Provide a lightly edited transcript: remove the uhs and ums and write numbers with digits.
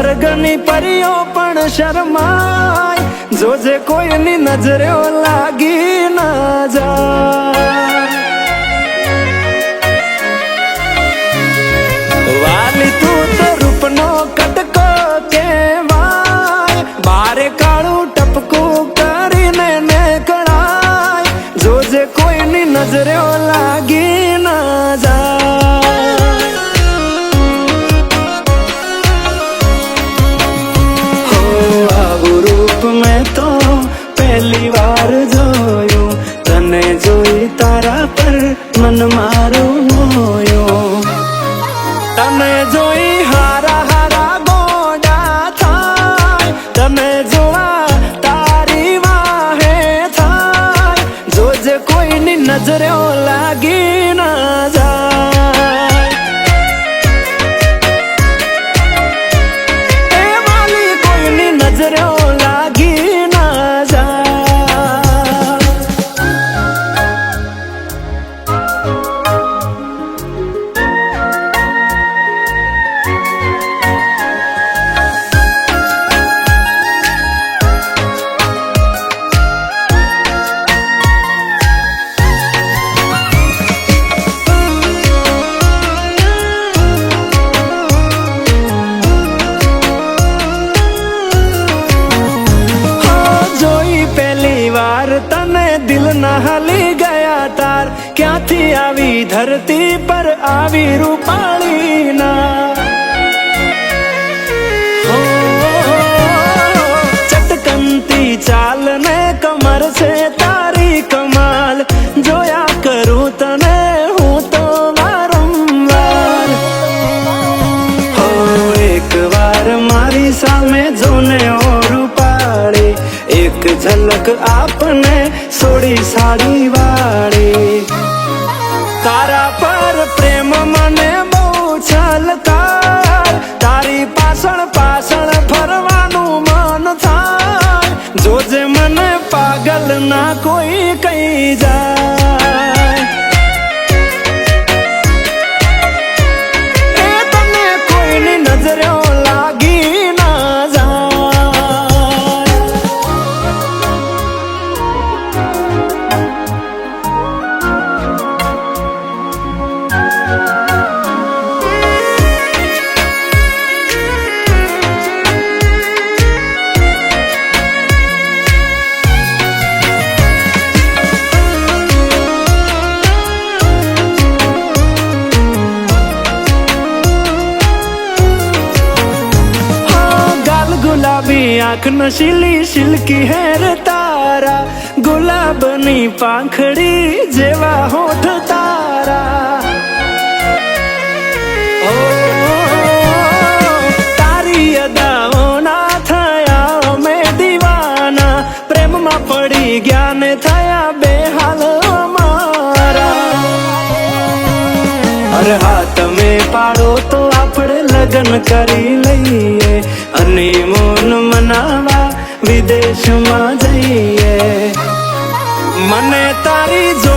સ્વર્ગની પરીઓ પણ શરમાય, જોજે કોઈની નજરે લાગી ના જાય। વાલી તું તો રૂપનો કટકો કહેવાય, બારે કાળું ટપકું કરીને નીકળાય, જોજે કોઈની નજરે લાગી ના જાય। હો આવું રૂપ મેં તો પહેલી વાર જોયું, તને જોઈ તારા પર મન મારું મોયું, તને જોઈ હારા હારા ગોડા થાય, તને જોવા તારી વાહે થાય, જોજે કોઈની નજરે લાગી ના જાય। એ વાલી કોઈની નજરે લાગી ના જાય। તને દિલ ના હાલી ગયા તાર, ક્યાંથી આવી ધરતી પર આવી રૂપાળી ના। ચટકનતી ચાલ ને કમર છે તારી કમાલ, જોયા કરું તને હું તો વારંવાર। હો એક વાર મારી સામે જોને ઓ રૂપાળી, એક ઝલક આપને સોડી સાડી વાળી, તારા પર પ્રેમ મને બહુ છલકાર, તારી પાછળ પાછળ ફરવાનું મન થાય, જોજે મને પાગલ ના કોઈ કહી જાય। એ તને કોઈની નજરે લાગી ના જાય। ગુલાબી આંખ નશીલી સિલ્કી હેર તારા, ગુલાબની પાંખડી જેવા હોઠ તારા। ઓ તારી અદાઓના થયા અમે દીવાના, પ્રેમમાં પડી ગયા ને થયા બેહાલ અમારા। અરે હા તમે પાડો તો આપણે લગ્ન કરી લઈએ, અને મોન મનાવા વિદેશમાં જઈએ, મને તારી જો